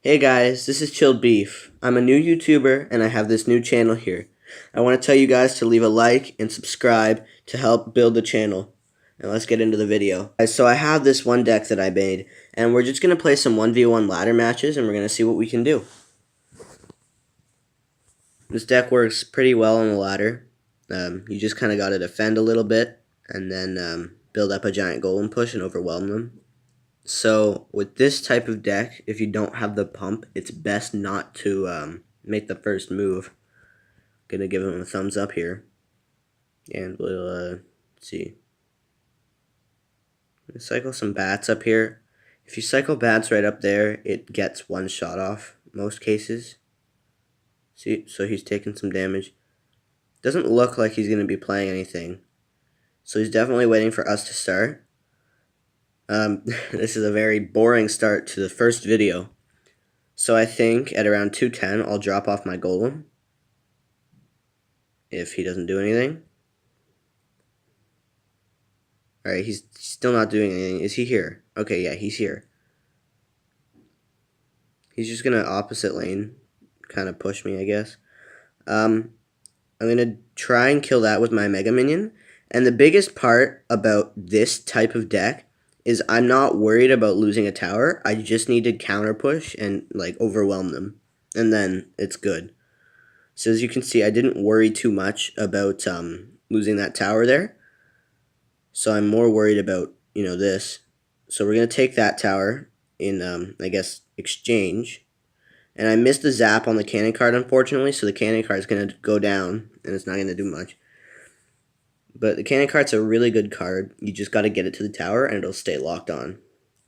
Hey guys, this is Chilled Beef. I'm a new YouTuber and I have this new channel here. I want to tell you guys to leave a like and subscribe to help build the channel. And let's get into the video. So I have this one deck that I made and we're just going to play some 1v1 ladder matches and we're going to see what we can do. This deck works pretty well on the ladder. You just kind of got to defend a little bit and then build up a giant golem push and overwhelm them. So with this type of deck, if you don't have the pump, it's best not to make the first move. Gonna give him a thumbs up here, and we'll see. Cycle some bats up here. If you cycle bats right up there, it gets one shot off most cases. See, so he's taking some damage. Doesn't look like he's gonna be playing anything, so he's definitely waiting for us to start. This is a very boring start to the first video. So I think at around 210, I'll drop off my golem. If he doesn't do anything. Alright, he's still not doing anything. Is he here? Okay, yeah, he's here. He's just going to opposite lane kind of push me, I guess. I'm going to try and kill that with my Mega Minion. And the biggest part about this type of deck is I'm not worried about losing a tower. I just need to counter push and like overwhelm them. And then it's good. So as you can see, I didn't worry too much about losing that tower there. So I'm more worried about, this. So we're going to take that tower in, I guess, exchange. And I missed the zap on the cannon card, unfortunately. So the cannon card is going to go down, and it's not going to do much. But the cannon card's a really good card. You just got to get it to the tower, and it'll stay locked on.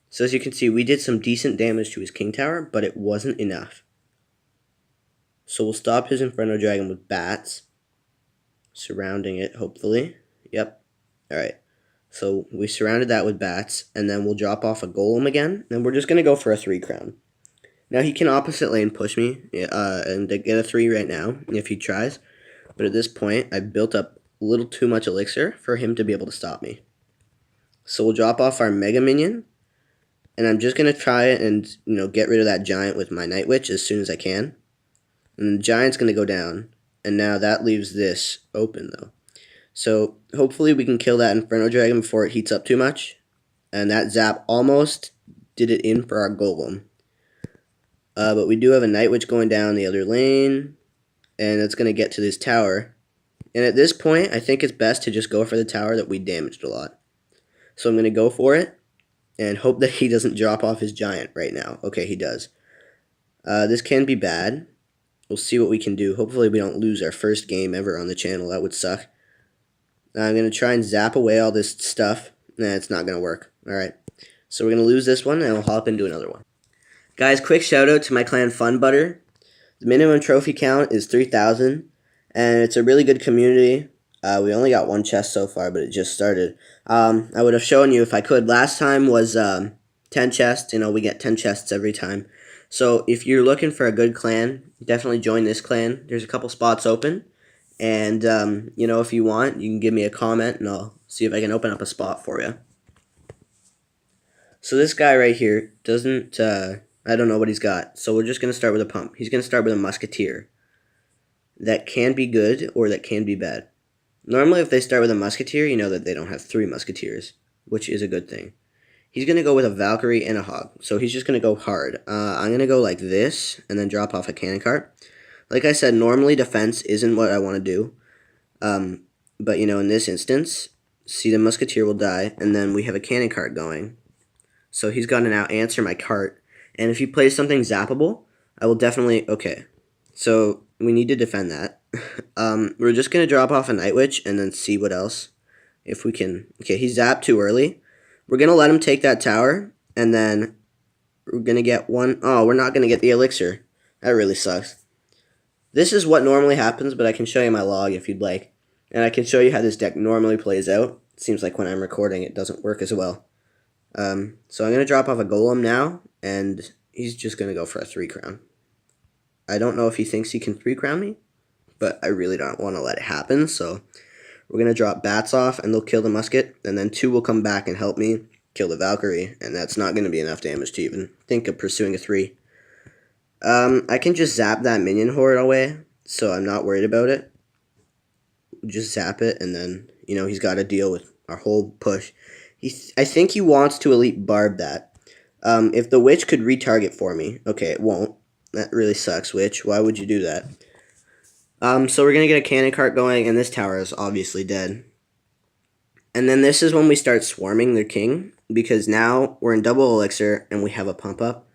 So as you can see, we did some decent damage to his king tower, but it wasn't enough. So we'll stop his Inferno Dragon with bats. Surrounding it, hopefully. Yep. Alright. So we surrounded that with bats, and then we'll drop off a golem again, and we're just going to go for a 3 crown. Now he can opposite lane push me, and get a 3 right now, if he tries. But at this point, I've built up a little too much elixir for him to be able to stop me. So we'll drop off our Mega Minion, and I'm just going to try and, get rid of that giant with my Night Witch as soon as I can. And the giant's going to go down, and now that leaves this open, though. So hopefully we can kill that Inferno Dragon before it heats up too much. And that zap almost did it in for our golem. But we do have a Night Witch going down the other lane. And it's going to get to this tower. And at this point, I think it's best to just go for the tower that we damaged a lot. So I'm going to go for it. And hope that he doesn't drop off his giant right now. Okay, he does. This can be bad. We'll see what we can do. Hopefully we don't lose our first game ever on the channel. That would suck. I'm going to try and zap away all this stuff. Nah, it's not going to work. Alright. So we're going to lose this one, and we'll hop into another one. Guys, quick shout out to my clan Fun Butter. The minimum trophy count is 3,000, and it's a really good community. We only got one chest so far, but it just started. I would have shown you if I could. Last time was 10 chests. We get 10 chests every time. So if you're looking for a good clan, definitely join this clan. There's a couple spots open. And, if you want, you can give me a comment, and I'll see if I can open up a spot for you. So this guy right here doesn't, I don't know what he's got. So we're just going to start with a pump. He's going to start with a musketeer. That can be good, or that can be bad. Normally, if they start with a musketeer, you know that they don't have 3 musketeers, which is a good thing. He's going to go with a Valkyrie and a Hog. So he's just going to go hard. I'm going to go like this, and then drop off a cannon cart. Like I said, normally defense isn't what I want to do. But, in this instance, see, the musketeer will die, and then we have a cannon cart going. So he's going to now answer my cart. And if he plays something zappable, I will definitely... Okay, so we need to defend that. We're just going to drop off a Night Witch and then see what else. If we can... Okay, he zapped too early. We're going to let him take that tower, and then we're going to get one... Oh, we're not going to get the elixir. That really sucks. This is what normally happens, but I can show you my log if you'd like. And I can show you how this deck normally plays out. It seems like when I'm recording it doesn't work as well. So I'm going to drop off a golem now, and he's just going to go for a 3 crown. I don't know if he thinks he can 3 crown me, but I really don't want to let it happen. So we're going to drop bats off, and they'll kill the musket, and then 2 will come back and help me kill the Valkyrie, and that's not going to be enough damage to even think of pursuing a 3. I can just zap that minion horde away, so I'm not worried about it. Just zap it, and then, he's got to deal with our whole push. I think he wants to elite barb that. If the witch could retarget for me. Okay, it won't. That really sucks, witch. Why would you do that? So we're going to get a cannon cart going, and this tower is obviously dead. And then this is when we start swarming their king, because now we're in double elixir, and we have a pump up.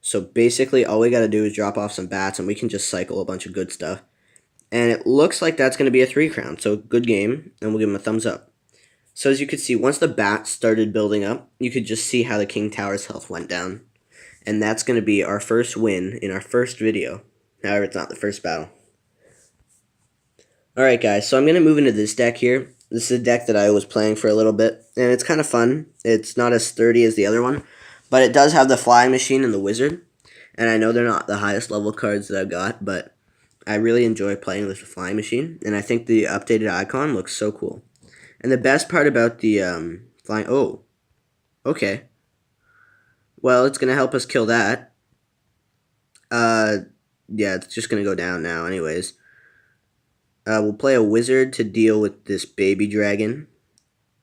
So basically, all we got to do is drop off some bats, and we can just cycle a bunch of good stuff. And it looks like that's going to be a 3 crown, so good game, and we'll give him a thumbs up. So as you could see, once the bats started building up, you could just see how the king tower's health went down. And that's going to be our first win in our first video. However, it's not the first battle. Alright guys, so I'm going to move into this deck here. This is a deck that I was playing for a little bit, and it's kind of fun. It's not as sturdy as the other one, but it does have the flying machine and the wizard. And I know they're not the highest level cards that I've got, but I really enjoy playing with the flying machine, and I think the updated icon looks so cool. And the best part about the flying... Oh, okay. Well, it's going to help us kill that. Yeah, it's just going to go down now anyways. We'll play a wizard to deal with this baby dragon.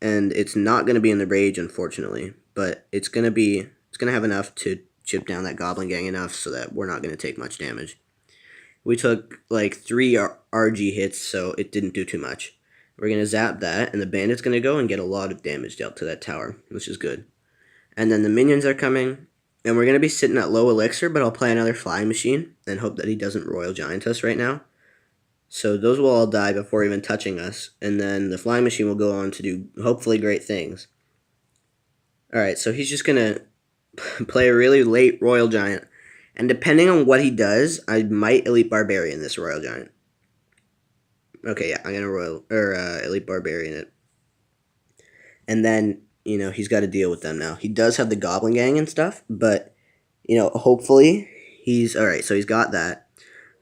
And it's not going to be in the rage, unfortunately. But it's going to have enough to chip down that goblin gang enough so that we're not going to take much damage. We took like 3 RG hits, so it didn't do too much. We're going to zap that, and the bandit's going to go and get a lot of damage dealt to that tower, which is good. And then the minions are coming, and we're going to be sitting at low elixir, but I'll play another flying machine and hope that he doesn't Royal Giant us right now. So those will all die before even touching us, and then the flying machine will go on to do hopefully great things. Alright, so he's just going to play a really late Royal Giant. And depending on what he does, I might Elite Barbarian this Royal Giant. Okay, yeah, I'm going to Elite Barbarian it. And then, he's got to deal with them now. He does have the Goblin Gang and stuff, but, hopefully he's... Alright, so he's got that.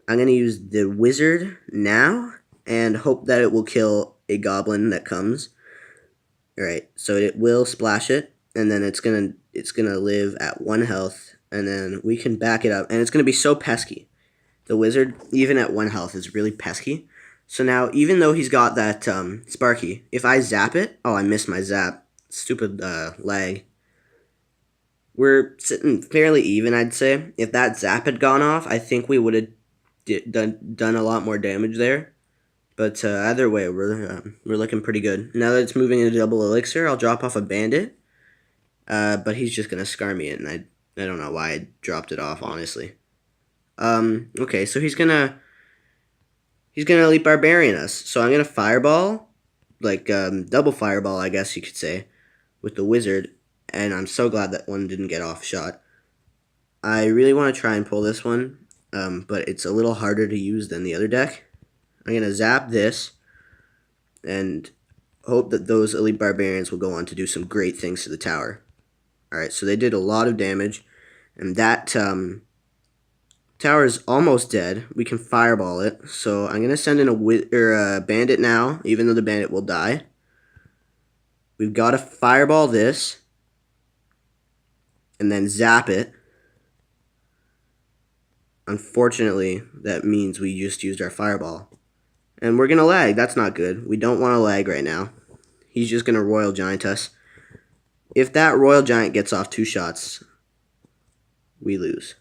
I'm going to use the Wizard now and hope that it will kill a Goblin that comes. Alright, so it will splash it, and then it's gonna live at 1 health, and then we can back it up, and it's going to be so pesky. The Wizard, even at 1 health, is really pesky. So now, even though he's got that Sparky, if I zap it... Oh, I missed my zap. Stupid lag. We're sitting fairly even, I'd say. If that zap had gone off, I think we would have done a lot more damage there. But either way, we're looking pretty good. Now that it's moving into double elixir, I'll drop off a bandit. But he's just going to scar me, and I don't know why I dropped it off, honestly. Okay, so he's gonna Elite Barbarian us. So I'm gonna Fireball, like double Fireball, I guess you could say, with the Wizard. And I'm so glad that one didn't get off shot. I really want to try and pull this one, but it's a little harder to use than the other deck. I'm gonna zap this, and hope that those Elite Barbarians will go on to do some great things to the tower. Alright, so they did a lot of damage, and that tower is almost dead. We can Fireball it, so I'm going to send in a bandit now, even though the bandit will die. We've got to Fireball this, and then zap it. Unfortunately, that means we just used our Fireball. And we're going to lag. That's not good. We don't want to lag right now. He's just going to Royal Giant us. If that Royal Giant gets off 2 shots, we lose.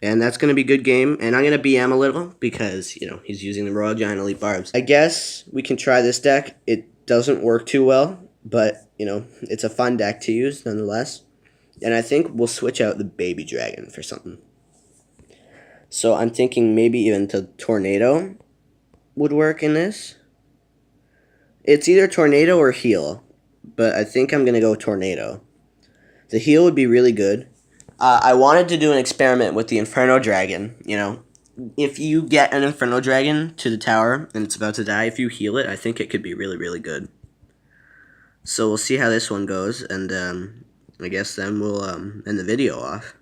And that's going to be a good game. And I'm going to BM a little because, he's using the Royal Giant Elite Barbs. I guess we can try this deck. It doesn't work too well, but, it's a fun deck to use nonetheless. And I think we'll switch out the Baby Dragon for something. So I'm thinking maybe even the Tornado would work in this. It's either Tornado or Heal, but I think I'm going to go Tornado. The Heal would be really good. I wanted to do an experiment with the Inferno Dragon, If you get an Inferno Dragon to the tower and it's about to die, if you heal it, I think it could be really, really good. So we'll see how this one goes, and I guess then we'll end the video off.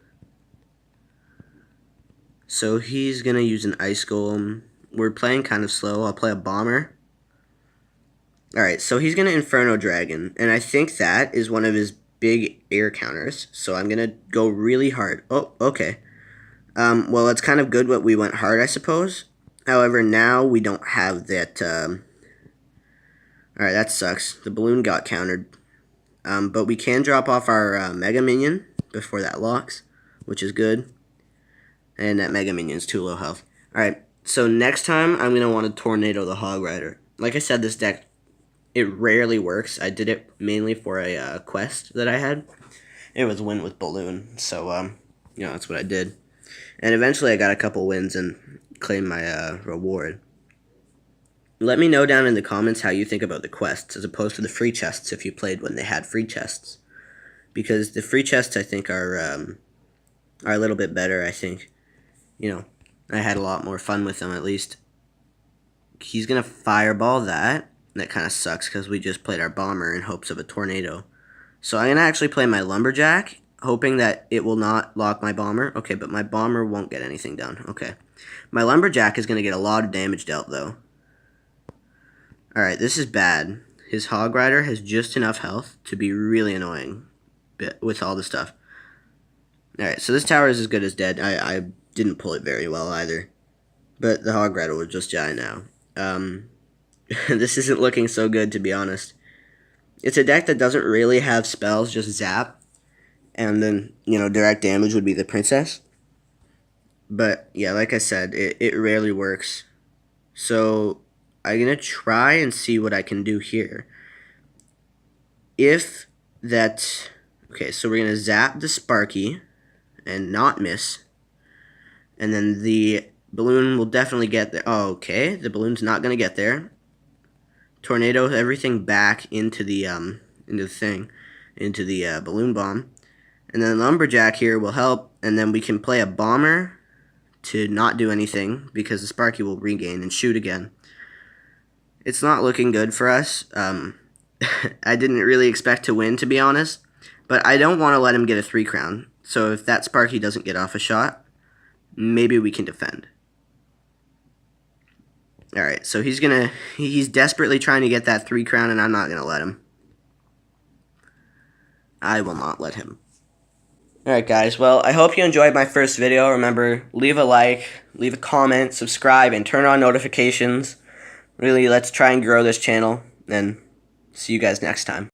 So he's going to use an Ice Golem. We're playing kind of slow. I'll play a Bomber. Alright, so he's going to Inferno Dragon, and I think that is one of his big air counters, so I'm gonna go really hard. Oh, okay. Well, it's kind of good what we went hard, I suppose. However, now we don't have that. Alright, that sucks. The balloon got countered. But we can drop off our Mega Minion before that locks, which is good. And that Mega Minion's too low health. Alright, so next time I'm going to want to Tornado the Hog Rider. Like I said, this deck, it rarely works. I did it mainly for a quest that I had. It was win with Balloon, so, you know, that's what I did. And eventually I got a couple wins and claimed my reward. Let me know down in the comments how you think about the quests as opposed to the free chests if you played when they had free chests. Because the free chests, I think, are a little bit better, I think. You know, I had a lot more fun with them, at least. He's going to fireball that. That kind of sucks because we just played our bomber in hopes of a tornado. So I'm going to actually play my lumberjack, hoping that it will not lock my bomber. Okay, but my bomber won't get anything done. Okay. My lumberjack is going to get a lot of damage dealt, though. Alright, this is bad. His Hog Rider has just enough health to be really annoying with all the stuff. Alright, so this tower is as good as dead. I didn't pull it very well either. But the Hog Rider will just die now. This isn't looking so good, to be honest. It's a deck that doesn't really have spells, just zap. And then, you know, direct damage would be the princess. But, yeah, like I said, it rarely works. So I'm going to try and see what I can do here. If that... Okay, so we're going to zap the Sparky and not miss. And then the balloon will definitely get there. Oh, okay, the balloon's not going to get there. Tornado everything back into the balloon bomb. And then Lumberjack here will help, and then we can play a bomber to not do anything because the Sparky will regain and shoot again. It's not looking good for us. I didn't really expect to win, to be honest, but I don't want to let him get a 3 crown. So if that Sparky doesn't get off a shot, maybe we can defend. Alright, so he's desperately trying to get that 3 crown, and I'm not going to let him. I will not let him. Alright guys, well, I hope you enjoyed my first video. Remember, leave a like, leave a comment, subscribe, and turn on notifications. Really, let's try and grow this channel, and see you guys next time.